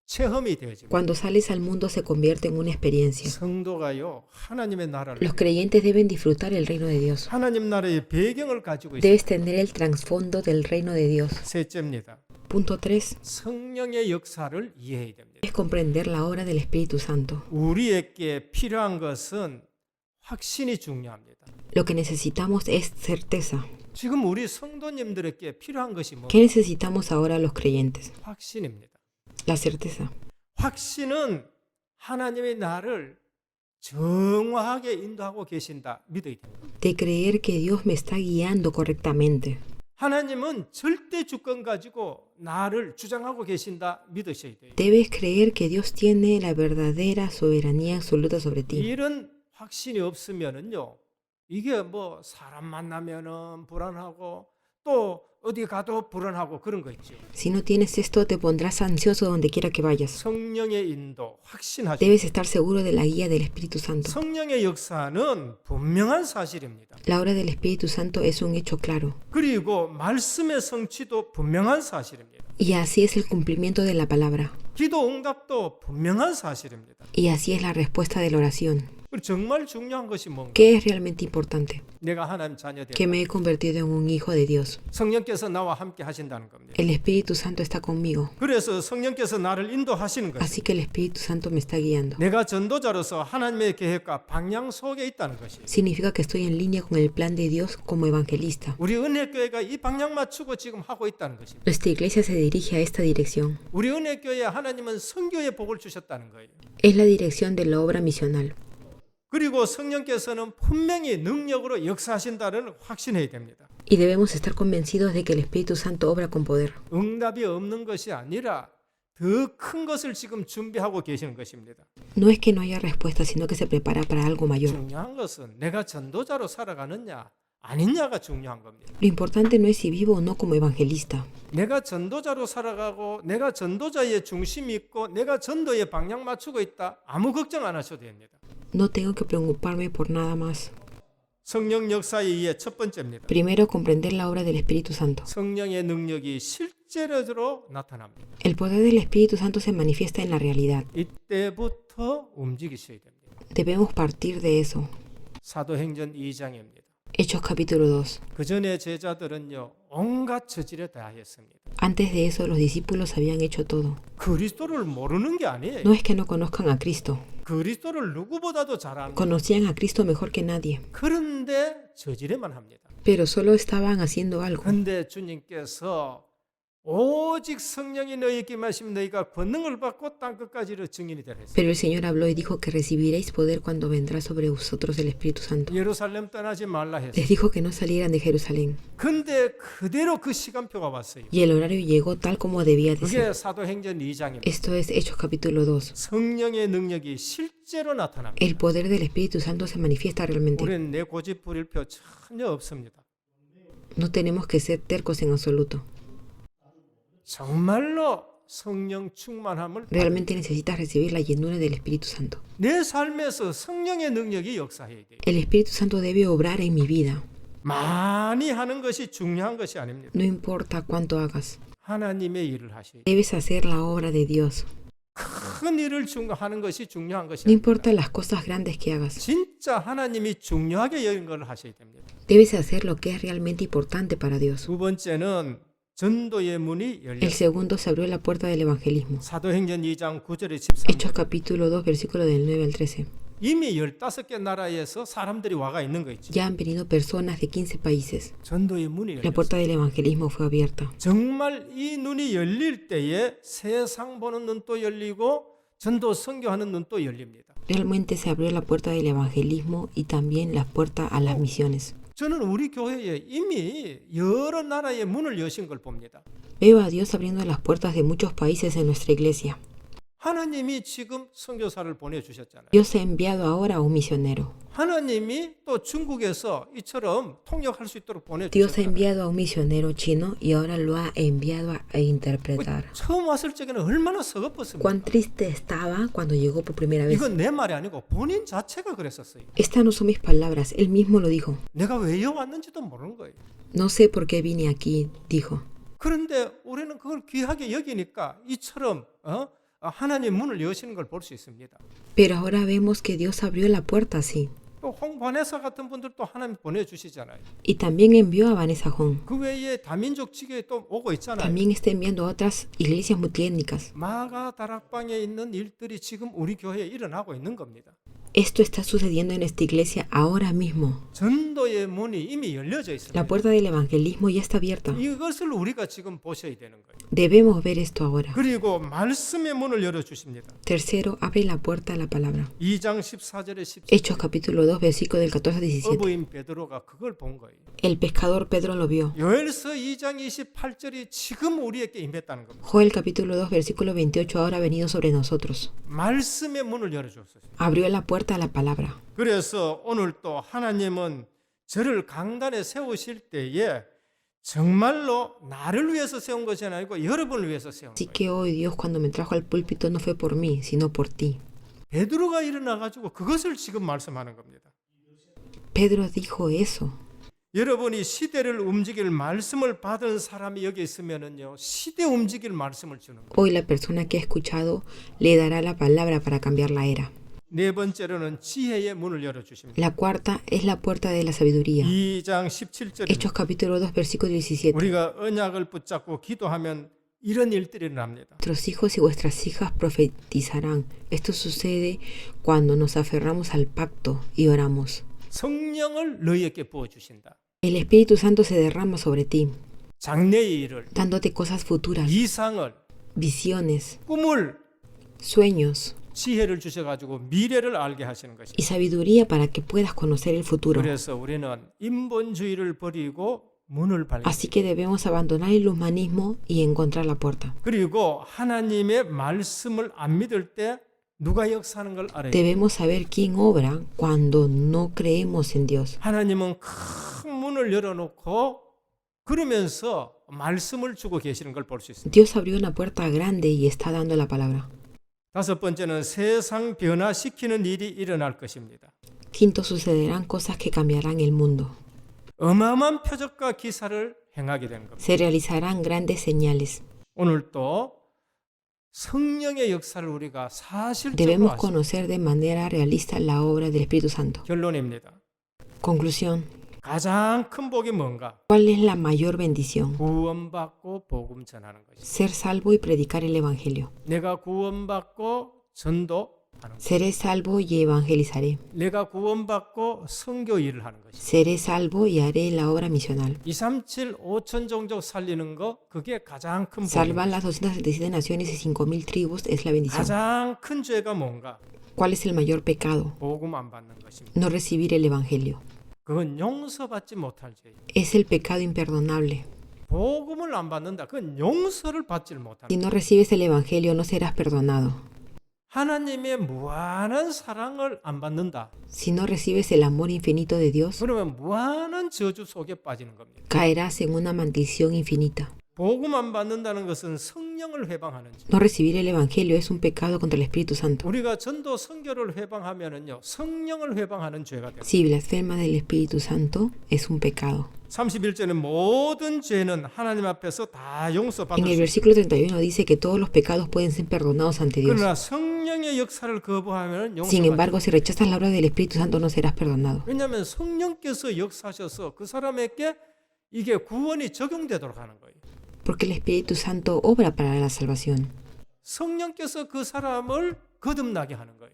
체험이 되어집니다. Cuando sales al mundo se convierte en una experiencia. 성도가요, 하나님의 나라를, Los creyentes deben disfrutar el reino de Dios. 하나님 나라의 배경을 가지고 있습니다. Debes tener el trasfondo del reino de Dios. 셋째입니다. Punto 3. 성령의 역사를 이해해야 됩니다. Es comprender la obra del Espíritu Santo. 우리에게 필요한 것은 확신이 중요합니다. Lo que necesitamos es certeza. 지금 우리 성도님들에게 필요한 것이 뭐? ¿Qué necesitamos ahora los creyentes? 확신입니다. La certeza. 확신은 하나님의 나를 정확하게 인도하고 계신다 믿어야 됩니다. De creer que Dios me está guiando correctamente. 하나님은 절대 주권 가지고 나를 주장하고 계신다 믿으셔야 돼요. Debes creer que Dios tiene la verdadera soberanía absoluta sobre ti. 이런 확신이 없으면은요, 이게 뭐 사람 만나면은 불안하고 또 어디 가도 불안하고 그런 거 있죠. Si no tienes esto, te pondrás ansioso donde quiera que vayas. 성령의 인도 확신하죠. Debes estar seguro de la guía del Espíritu Santo. 성령의 역사는 분명한 사실입니다. La obra del Espíritu Santo es un hecho claro. 그리고 말씀의 성취도 분명한 사실입니다. Y así es el cumplimiento de la palabra. 기도 응답도 분명한 사실입니다. Y así es la respuesta de la oración. 그리고 정말 중요한 것이 뭔가? ¿Qué es realmente importante? 내가 하나님 자녀 Que 되다. me he convertido en un hijo de Dios. 성령께서 나와 함께 하신다는 겁니다. El Espíritu Santo está conmigo. 그래서 성령께서 나를 인도하시는 것입니다. Así que el Espíritu Santo me está guiando. 내가 전도자로서 하나님의 계획과 방향 속에 있다는 것이. Significa que estoy en línea con el plan de Dios como evangelista. 우리 은혜교회가 이 방향 맞추고 지금 하고 있다는 것입니다. Nuestra iglesia se dirige a esta dirección. 우리 은혜교회에 하나님은 선교의 복을 주셨다는 거예요. Es la dirección de la obra misional. 그리고 성령께서는 분명히 능력으로 역사하신다는 확신해야 됩니다. Y debemos estar convencidos de que el Espíritu Santo obra con poder. 응답이 없는 것이 아니라 더 큰 것을 지금 준비하고 계시는 것입니다. No es que no haya respuesta, sino que se prepara para algo mayor. 중요한 것은 내가 전도자로 살아가느냐 아니냐가 중요한 겁니다. Lo importante no es si vivo o no como evangelista. 내가 전도자로 살아가고 내가 전도자의 중심이 있고 내가 전도의 방향 맞추고 있다. 아무 걱정 안 하셔도 됩니다. No tengo que preocuparme por nada más. 성령 역사에 의해 첫 번째입니다. Primero, comprender la obra del Espíritu Santo. 성령의 능력이 실제로 나타납니다. El poder del Espíritu Santo se manifiesta en la realidad. 이때부터 움직이셔야 됩니다. Debemos partir de eso. 사도행전 2장입니다. Hechos capítulo 2. 그 전에 제자들은요 온갖 저질에 다했습니다. Antes de eso, los discípulos habían hecho todo. 그리스도를 모르는 게 아니에요. No es que no conozcan a Cristo. 그리스도를 누구보다도 잘 압니다. Conocían a Cristo mejor que nadie. 그런데 저지레만 합니다. Pero solo estaban haciendo algo. 근데 주님께서 오직 성령이 너희에게 마시면 너희가 권능을 받고 땅 끝까지로 증인이 되라 했어요. Pero el Señor habló y dijo que recibiréis poder cuando vendrá sobre vosotros el Espíritu Santo. 예루살렘 떠나지 말라 했어요. Les dijo que no salieran de Jerusalén. 근데 그대로 그 시간표가 왔어요. Y el horario llegó tal como debía de ser. 그게 사도행전 2장입니다. Esto es Hechos capítulo 2. 성령의 능력이 실제로 나타납니다. El poder del Espíritu Santo se manifiesta realmente. 우리는 내 고집 부릴 필요 전혀 없습니다. No tenemos que ser tercos en absoluto. 정말로 성령 충만함을 Realmente necesitas recibir la llenura del Espíritu Santo. 내 삶에서 성령의 능력이 역사해야 돼요. El Espíritu Santo debe obrar en mi vida. 많이 하는 것이 중요한 것이 아닙니다. No importa cuánto hagas. 하나님의 일을 하셔야 돼요. Debes hacer la obra de Dios. 큰 일을 하는 것이 중요한 것이 No 아닙니다. importa las cosas grandes que hagas. 진짜 하나님이 중요하게 여긴 걸 하셔야 됩니다. Debes hacer lo que es realmente importante para Dios. 두 번째는 전도의 문이 El 열렸습니다. segundo se abrió la puerta del evangelismo. 사도행전 2장 9절에 13절. Hechos capítulo 2, versículo del 9 al 13. 이미 15개 나라에서 사람들이 와가 있는 거 있죠. Ya han venido personas de 15 países. 전도의 문이 La 열렸습니다. puerta del evangelismo fue abierta. 정말 이 눈이 열릴 때에 세상 보는 눈도 열리고 전도 선교하는 눈도 열립니다. Realmente se abrió la puerta del evangelismo y también la puerta a las misiones. 저는 우리 교회에 이미 여러 나라의 문을 여신 걸 봅니다. Veo a Dios abriendo las puertas de muchos países en nuestra iglesia. 하나님이 지금 선교사를 보내주셨잖아요. Dios ha enviado ahora a un misionero. 하나님이 또 중국에서 이처럼 통역할 수 있도록 Dios ha 보내주셨잖아요. enviado a un misionero chino y ahora lo ha enviado a interpretar. 처음 왔을 적에는 얼마나 서글펐습니까? Cuán triste estaba cuando llegó por primera vez. 이건 내 말이 아니고 본인 자체가 그랬었어요. Estas no son mis palabras, él mismo lo dijo. 내가 왜 여기 왔는지도 모르는 거예요. No sé por qué vine aquí, dijo. 그런데 우리는 그걸 귀하게 여기니까 이처럼 하나님 문을 여시는 걸 볼 수 있습니다. Pero ahora vemos que Dios abrió la puerta así. 또 홍바네사 같은 분들도 하나님 보내주시잖아요. Y también envió a Vanessa Hong. 그 외에 다민족 지교에 또 오고 있잖아요. También está enviando a otras iglesias multiétnicas. 마가 다락방에 있는 일들이 지금 우리 교회에 일어나고 있는 겁니다. Esto está sucediendo en esta iglesia ahora mismo. 전도의 문이 이미 열려져 있습니다. La puerta del evangelismo ya está abierta. 이것을 우리가 지금 보셔야 되는 거예요. Debemos ver esto ahora. 그리고 말씀의 문을 열어주십니다. Tercero, abre la puerta a la palabra. 2장 14절에 17절 Hechos capítulo 2, versículo del 14 al 17. 어부인 베드로가 그걸 본 거예요. El pescador Pedro lo vio. 요엘서 2장 28절이 지금 우리에게 임했다는 겁니다. Joel capítulo 2, versículo 28 ahora ha venido sobre nosotros. 말씀의 문을 열어줬어요. Abrió la puerta a la palabra. 그래서 오늘 또 하나님은 저를 강단에 세우실 때에 정말로 나를 위해서 세운 것이 아니고 여러분을 위해서 세운 Así 거예요. que hoy Dios cuando me trajo al púlpito no fue por mí, sino por ti. 베드로가 일어나가지고 그것을 지금 말씀하는 겁니다. Pedro dijo eso. 여러분이 시대를 움직일 말씀을 받은 사람이 여기 있으면은요, 시대 움직일 말씀을 주는 거예요. Hoy la persona que ha escuchado le dará la palabra para cambiar la era. 네 번째로는 지혜의 문을 열어주십니다. La cuarta es la puerta de la sabiduría. 2장 17절 Hechos capítulo 2, versículo 17. 우리가 언약을 붙잡고 기도하면 이런 일들이 일어납니다. Vuestros hijos y vuestras hijas profetizarán. Esto sucede cuando nos aferramos al pacto y oramos. 성령을 너희에게 부어주신다. El Espíritu Santo se derrama sobre ti, 장래의 일을, dándote cosas futuras, 이상을, visiones, 꿈을, sueños 지혜를 주셔가지고 미래를 알게 하시는 것입니다. y sabiduría para que puedas conocer el futuro. 그래서 우리는 인본주의를 버리고 문을 밟는 Así que debemos abandonar el humanismo y encontrar la puerta. 그리고 하나님의 말씀을 안 믿을 때 누가 역사하는 걸 알아야 돼요. Debemos saber quién obra cuando no creemos en Dios. 하나님은 큰 문을 열어놓고 그러면서 말씀을 주고 계시는 걸 볼 수 있습니다. Dios abrió una puerta grande y está dando la palabra. 다섯 번째는 세상 변화시키는 일이 일어날 것입니다. Quinto, sucederán cosas que cambiarán el mundo. 어마어마한 표적과 기사를 행하게 되는 겁니다. Se realizarán grandes señales. 오늘 또 성령의 역사를 우리가 사실적으로 Debemos 아시는 conocer de manera realista la obra del Espíritu Santo. 결론입니다. Conclusión. 가장 큰 복이 뭔가? ¿Cuál es la mayor bendición? 구원받고 복음 전하는 것입니다. Ser salvo y predicar el Evangelio. 내가 구원받고 전도하는 것. Seré salvo y evangelizaré. 내가 구원받고 선교 일을 하는 것입니다. Seré salvo y haré la obra misional. 237 5천 종족 살리는 거 그게 가장 큰 Salvar 복입니다. las 237 naciones y 5,000 tribus es la bendición. 가장 큰 죄가 뭔가? ¿Cuál es el mayor pecado? 복음 안 받는 것입니다. No recibir el Evangelio. 그건 용서받지 못할 죄예요. Es el pecado imperdonable. 복음을 안 받는다. 그건 용서를 받지 Si 못한다. no recibes el Evangelio, no serás perdonado. 하나님의 무한한 사랑을 안 받는다. Si no recibes el amor infinito de Dios, 그러면 무한한 저주 속에 빠지는 겁니다. caerás en una maldición infinita. 복음 안 받는다는 것은 성령을 회방하는 죄. No recibir el Evangelio es un pecado contra el Espíritu Santo. 우리가 전도 선교를 회방하면은요 성령을 회방하는 죄가 됩니다. Si blasfema del Espíritu Santo, es un pecado. 31절은 모든 죄는 하나님 앞에서 다 용서받을 En el 수 있습니다. versículo 31 dice que todos los pecados pueden ser perdonados ante Dios. 그러나 성령의 역사를 거부하면 Sin 용서받지. embargo, si rechazas la obra del Espíritu Santo, no serás perdonado. 왜냐하면 성령께서 역사하셔서 그 사람에게 이게 구원이 적용되도록 하는 거예요. Porque el Espíritu Santo obra para la salvación. 성령께서 그 사람을 거듭나게 하는 거예요.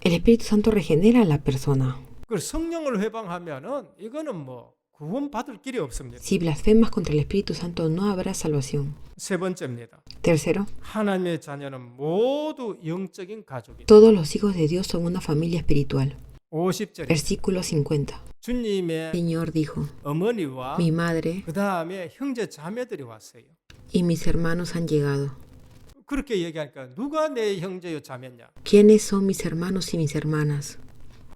El Espíritu Santo regenera a la persona. 그 성령을 회방하면은 이거는 뭐 구원받을 길이 없습니다. Si blasfemas contra el Espíritu Santo, no habrá salvación. 세 번째입니다. Tercero, 하나님의 자녀는 모두 영적인 가족입니다. todos los hijos de Dios son una familia espiritual. 50절에 Versículo 50. 주님의 Señor dijo, 어머니와 mi madre 그 다음에 형제 자매들이 왔어요. y mis hermanos han llegado. 그렇게 얘기하니까 누가 내 형제요 자매냐? ¿Quiénes son mis hermanos y mis hermanas?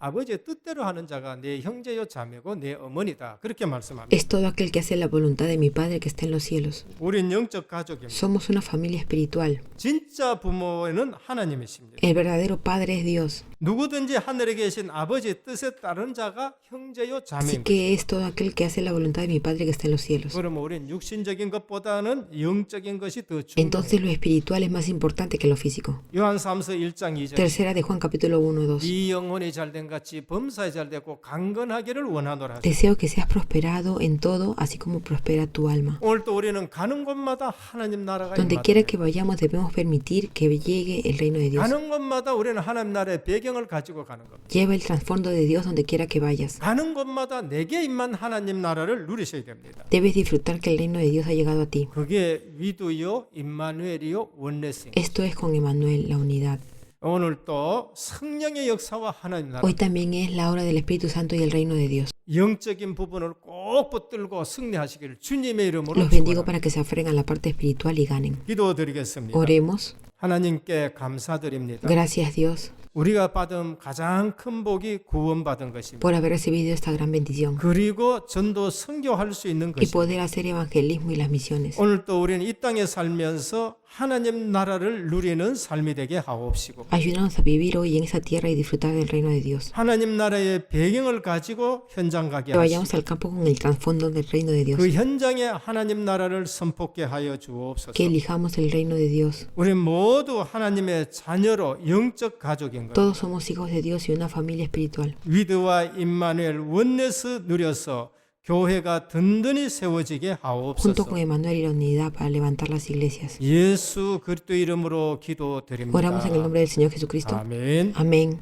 아버지의 뜻대로 하는 자가 내 형제요 자매고 내 어머니다. 그렇게 말씀합니다. Es todo aquel que hace la voluntad de mi Padre que está en los cielos. 우린 영적 가족입니다. Somos una familia espiritual. 진짜 부모는 하나님이십니다. El verdadero Padre es Dios. 누구든지 하늘에 계신 아버지의 뜻에 따른 자가 형제요 Así 자매입니다. que es todo aquel que hace la voluntad de mi Padre que está en los cielos. 그러면 우린 육신적인 것보다는 영적인 것이 더 중요해요. Entonces lo espiritual es más importante que lo físico. 요한 3서 1장 2절. Tercera de Juan capítulo 1, 2. 네 영혼이 잘된 같이 범사에 잘되고 강건하기를 원하노라. Deseo que seas prosperado en todo, así como prospera tu alma. 오늘 또 우리는 가는 곳마다 하나님 나라가 Donde quiera 임하도록 que vayamos debemos permitir que llegue el reino de Dios. 가는 곳마다 우리는 하나님 나라의 배경을 가지고 가는 겁니다. Lleva el trasfondo de Dios donde quiera que vayas. 가는 곳마다 내게 임한 하나님 나라를 누리셔야 됩니다. Debes disfrutar que el reino de Dios ha llegado a ti. 그게 위두요, 임마누엘이요, 원레싱. Esto es con Emmanuel, la unidad. 오늘 또 성령의 역사와 하나님 나라, Hoy también es la hora del Espíritu Santo y el reino de Dios. 영적인 부분을 꼭 붙들고 승리하시기를 주님의 이름으로 Los bendigo 축원합니다. para que se aferren a la parte espiritual y ganen. 기도드리겠습니다. Oremos. 하나님께 감사드립니다. Gracias Dios 우리가 받은 가장 큰 복이 구원받은 것입니다. por haber recibido esta gran bendición 그리고 전도 선교할 수 있는 y 것입니다. poder hacer evangelismo y las misiones. 오늘 또 우리는 이 땅에 살면서 하나님 나라를 누리는 삶이 되게 하옵시고 Ayúdanos a vivir hoy en esa tierra y disfrutar del reino de Dios. 하나님 나라의 배경을 가지고 현장 가게 Que 하시고 vayamos al campo con el trasfondo del reino de Dios. 그 현장에 하나님 나라를 선포케 하여 주옵소서. Que elijamos el reino de Dios. 우리 모두 하나님의 자녀로 영적 가족인 것. Todos somos hijos de Dios y una familia espiritual. 위드와 임마누엘 원네스 누려서 교회가 든든히 세워지게 Junto 하옵소서. con Emmanuel y la unidad para levantar las iglesias. 예수 그리스도 이름으로 기도드립니다. Oramos en el nombre del Señor Jesucristo. 아멘. Amén.